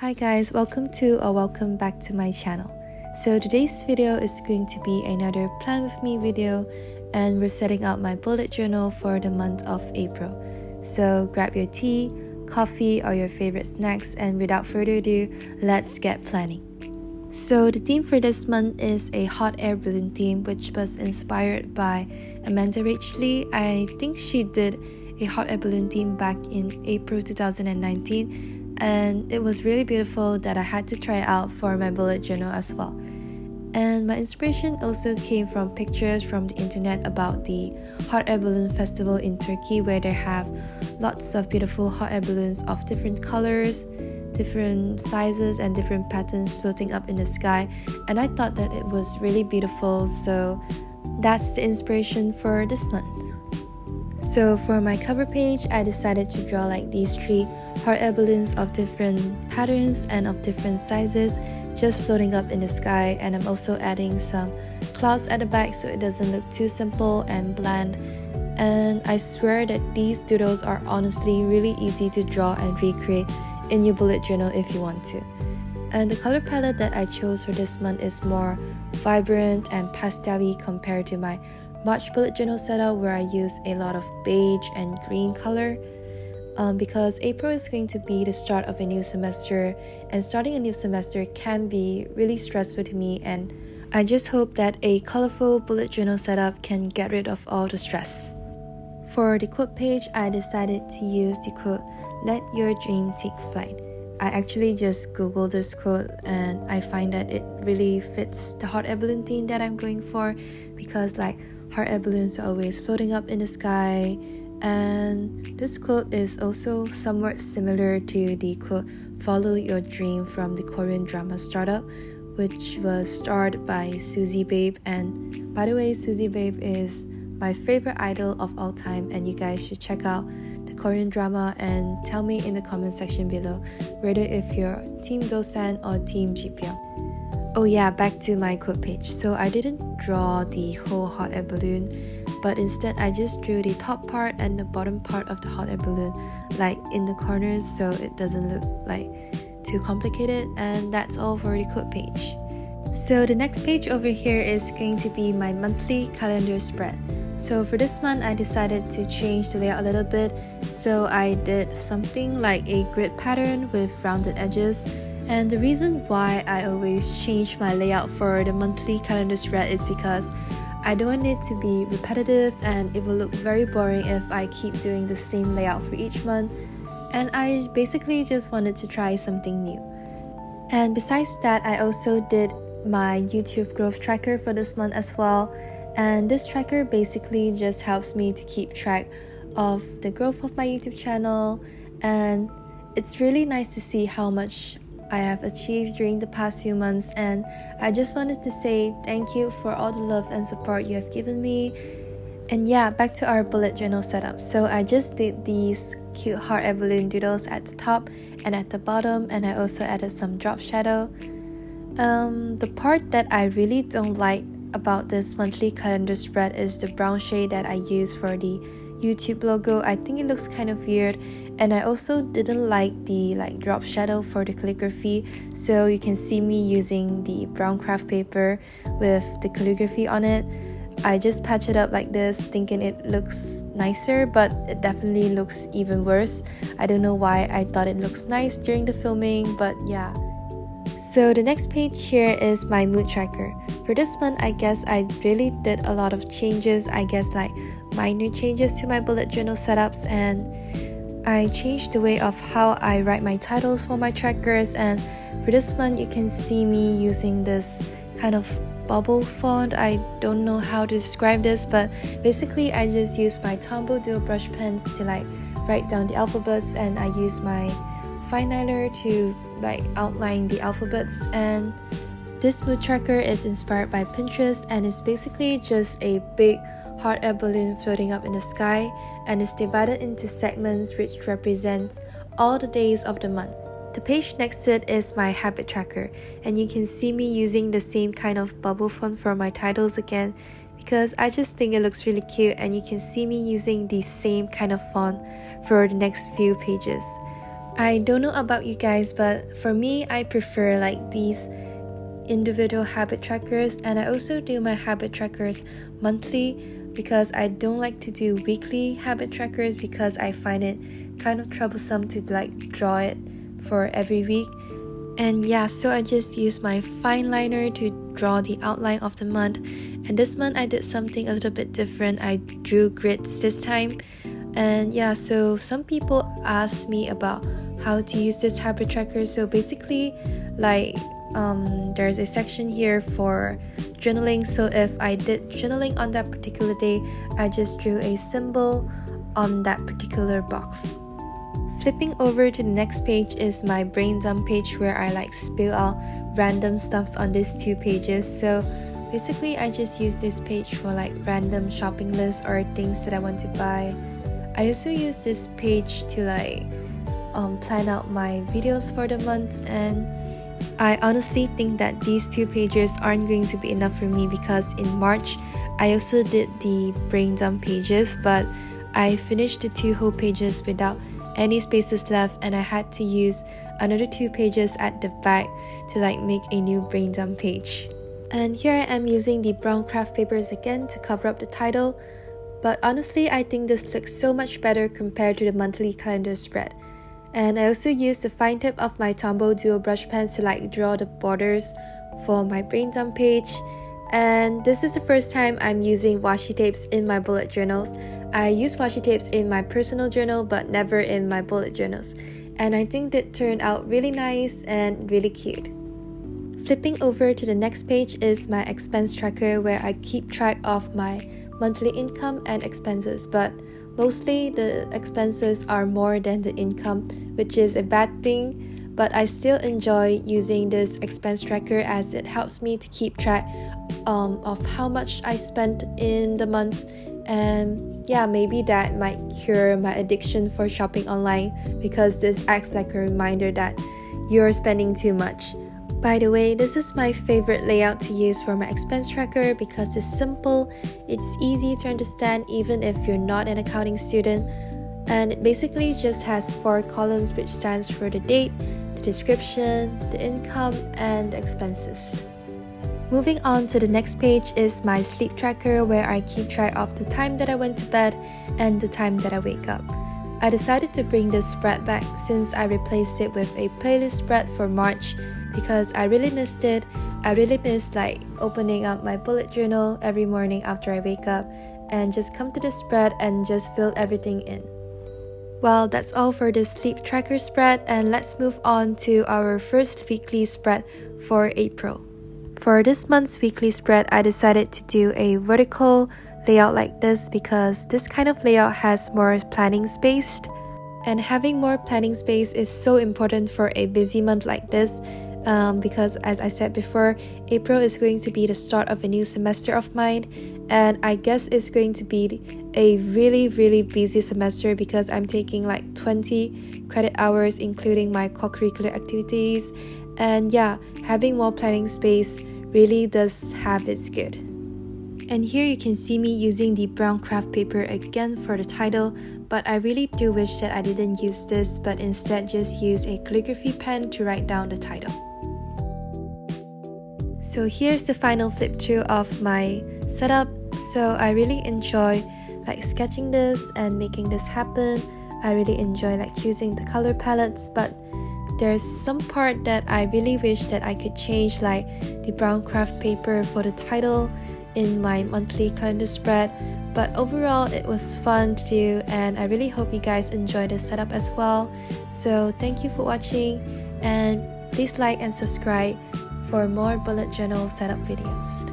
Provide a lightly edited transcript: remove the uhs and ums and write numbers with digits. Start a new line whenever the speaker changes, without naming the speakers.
Hi guys, welcome back to my channel. So today's video is going to be another plan with me video, and we're setting up my bullet journal for the month of April. So grab your tea, coffee or your favorite snacks, and without further ado, let's get planning. So the theme for this month is a hot air balloon theme, which was inspired by Amanda Rachley. I think she did a hot air balloon theme back in April 2019, and it was really beautiful that I had to try it out for my bullet journal as well. And my inspiration also came from pictures from the internet about the hot air balloon festival in Turkey, where they have lots of beautiful hot air balloons of different colors, different sizes and different patterns floating up in the sky, and I thought that it was really beautiful, so that's the inspiration for this month. So for my cover page, I decided to draw like these 3 hot air balloons of different patterns and of different sizes just floating up in the sky, and I'm also adding some clouds at the back so it doesn't look too simple and bland. And I swear that these doodles are honestly really easy to draw and recreate in your bullet journal if you want to. And the color palette that I chose for this month is more vibrant and pastel-y compared to my March bullet journal setup, where I use a lot of beige and green color. Because April is going to be the start of a new semester, and starting a new semester can be really stressful to me, and I just hope that a colorful bullet journal setup can get rid of all the stress. For the quote page, I decided to use the quote, "Let your dream take flight." I actually just googled this quote and I find that it really fits the hot air balloon theme that I'm going for, because like hot air balloons are always floating up in the sky. And this quote is also somewhat similar to the quote "Follow your dream" from the Korean drama Startup, which was starred by Suzy Babe. And by the way, Suzy Babe is my favorite idol of all time, and you guys should check out the Korean drama and tell me in the comment section below whether if you're Team Dosan or Team Jipyeong. Oh yeah, back to my quote page. So I didn't draw the whole hot air balloon, but instead I just drew the top part and the bottom part of the hot air balloon like in the corners, so it doesn't look like too complicated. And that's all for the quote page. So the next page over here is going to be my monthly calendar spread. So for this month, I decided to change the layout a little bit, so I did something like a grid pattern with rounded edges. And the reason why I always change my layout for the monthly calendar spread is because I don't want it to be repetitive, and it will look very boring if I keep doing the same layout for each month. And I basically just wanted to try something new. And besides that, I also did my YouTube growth tracker for this month as well. And this tracker basically just helps me to keep track of the growth of my YouTube channel, and it's really nice to see how much I have achieved during the past few months. And I just wanted to say thank you for all the love and support you have given me. And yeah, back to our bullet journal setup. So I just did these cute hot air balloon doodles at the top and at the bottom, and I also added some drop shadow. The part that I really don't like about this monthly calendar spread is the brown shade that I use for the YouTube logo. I think it looks kind of weird, and I also didn't like the drop shadow for the calligraphy, so you can see me using the brown craft paper with the calligraphy on it. I just patch it up like this thinking it looks nicer, but it definitely looks even worse. I don't know why I thought it looks nice during the filming, but yeah. So the next page here is my mood tracker. For this month, I guess I really did a lot of changes, I guess like minor changes to my bullet journal setups, and I changed the way of how I write my titles for my trackers. And for this month, you can see me using this kind of bubble font. I don't know how to describe this, but basically I just use my Tombow dual brush pens to write down the alphabets, and I use my fine liner to outline the alphabets. And this mood tracker is inspired by Pinterest, and it's basically just a big hot air balloon floating up in the sky, and it's divided into segments which represent all the days of the month. The page next to it is my habit tracker, and you can see me using the same kind of bubble font for my titles again, because I just think it looks really cute, and you can see me using the same kind of font for the next few pages. I don't know about you guys, but for me, I prefer like these individual habit trackers, and I also do my habit trackers monthly because I don't like to do weekly habit trackers because I find it kind of troublesome to like draw it for every week. And yeah, so I just use my fine liner to draw the outline of the month, and this month I did something a little bit different. I drew grids this time. And yeah, so some people asked me about how to use this habit tracker. So basically, like there's a section here for journaling. So if I did journaling on that particular day, I just drew a symbol on that particular box. Flipping over to the next page is my brain dump page, where I like spill out random stuffs on these two pages. So basically I just use this page for like random shopping lists or things that I want to buy. I also use this page to like plan out my videos for the month, and I honestly think that these two pages aren't going to be enough for me because in March I also did the brain dump pages, but I finished the 2 whole pages without any spaces left, and I had to use another 2 pages at the back to like make a new brain dump page. And here I am using the brown craft papers again to cover up the title, but honestly I think this looks so much better compared to the monthly calendar spread. And I also used the fine tip of my Tombow dual brush pens to like draw the borders for my brain dump page. And this is the first time I'm using washi tapes in my bullet journals. I use washi tapes in my personal journal but never in my bullet journals, and I think that turned out really nice and really cute. Flipping over to the next page is my expense tracker, where I keep track of my monthly income and expenses, but mostly the expenses are more than the income, which is a bad thing, but I still enjoy using this expense tracker as it helps me to keep track of how much I spent in the month. And yeah, maybe that might cure my addiction for shopping online, because this acts like a reminder that you're spending too much. By the way, this is my favorite layout to use for my expense tracker because it's simple, it's easy to understand even if you're not an accounting student, and it basically just has 4 columns, which stands for the date, the description, the income, and the expenses. Moving on to the next page is my sleep tracker, where I keep track of the time that I went to bed and the time that I wake up. I decided to bring this spread back since I replaced it with a playlist spread for March because I really missed it. I really missed like opening up my bullet journal every morning after I wake up and just come to the spread and just fill everything in. Well, that's all for this sleep tracker spread, and let's move on to our first weekly spread for April. For this month's weekly spread, I decided to do a vertical layout like this because this kind of layout has more planning space. And having more planning space is so important for a busy month like this because, as I said before, April is going to be the start of a new semester of mine, and I guess it's going to be a really busy semester because I'm taking like 20 credit hours including my co-curricular activities. And yeah, having more planning space really does have its good. And here you can see me using the brown craft paper again for the title, but I really do wish that I didn't use this but instead just use a calligraphy pen to write down the title. So here's the final flip through of my setup. So I really enjoy like sketching this and making this happen. I really enjoy like choosing the color palettes, but there's some part that I really wish that I could change, like the brown craft paper for the title in my monthly calendar spread. But overall it was fun to do, and I really hope you guys enjoy the setup as well. So thank you for watching, and please like and subscribe for more bullet journal setup videos.